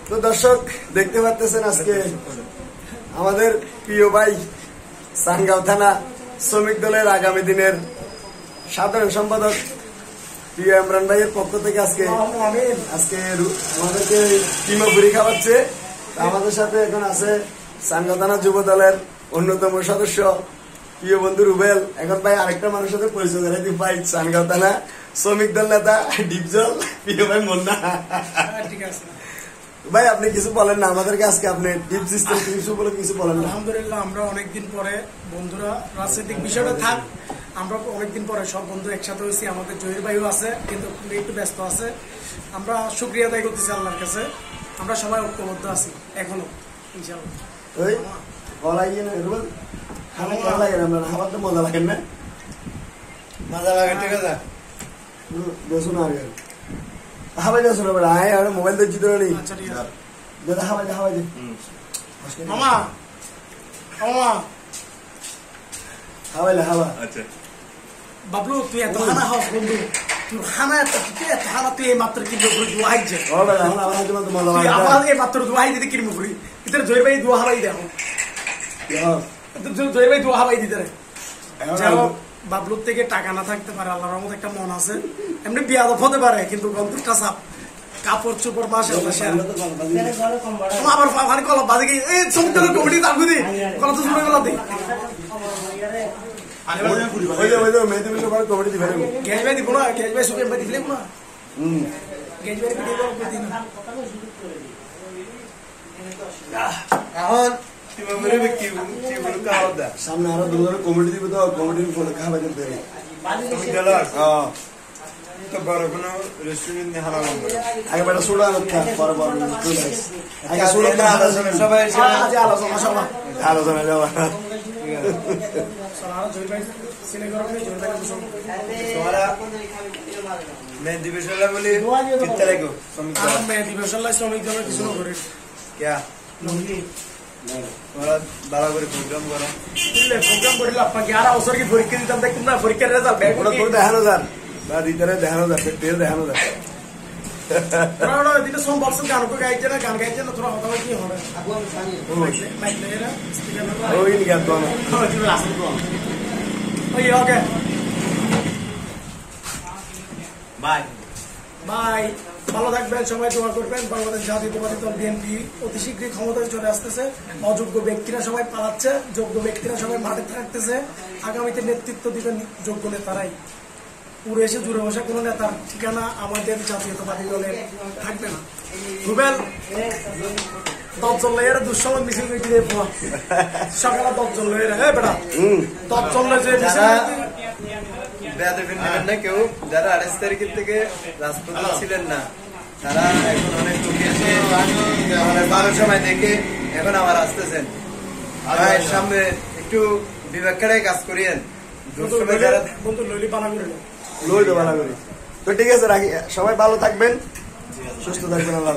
তো দর্শক দেখতে পাচ্ছেন আজকে আমাদের প্রিয় ভাই সানগাঁও থানা শ্রমিক দলের আগামী দিনের সাধারণ সম্পাদক প্রিয় ইমরান ভাইয়ের পক্ষ থেকে আজকে আমাদেরকে কিমা-পুরি খাওয়াচ্ছে। আমাদের সাথে এখন আছে সানগাঁও থানা যুব দলের অন্যতম সদস্য প্রিয় বন্ধু রুবেল। এখন ভাই আরেকটা মানুষের সাথে পরিচয় করে দিই ভাই, সানগাঁও থানা শ্রমিক দল নেতা ডিপজল প্রিয় ভাই মুন্না। ঠিক আছে ভাই আপনি কিছু বলেন না আমাদেরকে, আজকে আপনি ডিপ সিস্টেম কিছু বলে কিছু বলেন না। আলহামদুলিল্লাহ আমরা অনেকদিন পরে বন্ধুরা রাজনৈতিক বিষয়টা থাক, আমরা অনেকদিন পরে সব বন্ধু একসাথে হয়েছি। আমাদের জহির ভাইও আছে কিন্তু একটু ব্যস্ত আছে। আমরা শুকরিয়া আদায় করতেছি আল্লাহর কাছে, আমরা সবাই ঐক্যবদ্ধ আছি এখনো ইনশাআল্লাহ। ওই বলাই না রুবেল খানা কেমন লাগে? আমরা খাবার তো মজা লাগেন না? মজা লাগে, ঠিক আছে দেখুন আর হাবাই দেখো না বড় আয় আর মোবাইল দেখছি তো নেই। আচ্ছা ঠিক আছে দাদা হাবাই দে মামা মামা হাওয়া আচ্ছা বাবলু তুই এত খানা হাস বন্ধু, তুই খানা এত খানা তুই এই মাত্র কিনবো করে দোয়া হাইছে ও বড় আমরা আমার জন্য তো মজা তুই লাগে। আমার এই মাত্র দোয়া হাই দিতে কিনবো করি ইতরে জহির ভাই দোয়া হাই দেখো, জহির ভাই দোয়া হাই দিতে রে। যাও বাবলুর থেকে টাকা না থাকতে পারে, আল্লাহর রহমত একটা মন আছে, এমনি বিয়াদব হতে পারে কিন্তু গন্তরটা সাপ কাপড় চোপড় মাসে আবার পানি কলা বাজে এই সমুদ্র কমিটি তাগুদি কলা তো শুনে গেল দেখ ওই যে মেহেদি বিল করে কমিটি দিবেন। গ্যাস ভাই দিব না, গ্যাস ভাই সুপে ভাই দিলে না গ্যাস ভাই ভিডিও কল করে দিন। এখন কিভাবে কি বলে খাওয়া দা সামনে আরো দুজন কমিটি দিবে তো কমিটির ফলে খাবার দিতে হবে। হ্যাঁ তো বড় কোনো রেস্টুরেন্ট নিয়ে হারা বন্ধ আগে বেটা সোডা আনতে পরে বড় আগে সোডা না আলোচনা সবাই আজ আলোচনা সভা আলোচনা যাওয়া। সারা জহির ভাই সিনে গরম নেই, জহির ভাই বসো তোমরা মেহেদি বিশালা বলি কিত্তে লাগো শ্রমিক আর মে দিবসল্লাহ শ্রমিক দলের কিছু না করে क्या তোমরা ভালো করে প্রোগ্রাম করো দিলে প্রোগ্রাম করিল আপনাকে 11 বছর কি পরীক্ষা দিতাম দেখুন না, পরীক্ষার রেজাল্ট ব্যাক ওটা তোর দেখানো যান বা দিতারে দেখানো যান তেল দেখানো যান। তোরা দিতে সব বক্স গান কো গাইছে না, গান গাইছে না, তোরা কথা কি হবে মাইক লাগেরা স্পিকার না ওই নি গান তো না তুমি আসল তো ওই ওকে বাই বাই। ভালো থাকবেন, সবাই দোয়া করবেন। বাংলাদেশ জাতীয়তাবাদী দল বিএনপি অতি শীঘ্রই ক্ষমতায় চলে আসতেছে। অযোগ্য ব্যক্তিরা সবাই পালাচ্ছে, যোগ্য ব্যক্তিরা সবাই মাঠে থাকতেছে। আগামীতে নেতৃত্ব দিবেন যোগ্য নেতারাই। পুরো এসে জুড়ে বসে কোনো নেতার ঠিকানা আমাদের জাতীয়তাবাদী দলের থাকবে না। রুবেল 10 জন লয়ের দুঃসময় মিছিল মিটিয়ে দিয়ে সকালে 10 জন লয়ের বেটা 10 জন লয়ে যে বেয়াদবিন নেবেন না কেউ। যারা 28 তারিখের থেকে রাজপথে ছিলেন না তারা এখন অনেক ঠকিয়েছে, ভালো সময় দেখে এখন আবার আসতেছেন। ভাইয়ের সামনে একটু বিবেক করে কাজ করিয়েন। দুঃসময় যারা বন্ধু লইলি পানা করে লই দেওয়া না করি। তো ঠিক আছে রাখি, সবাই ভালো থাকবেন, সুস্থ থাকবেন। আল্লাহ।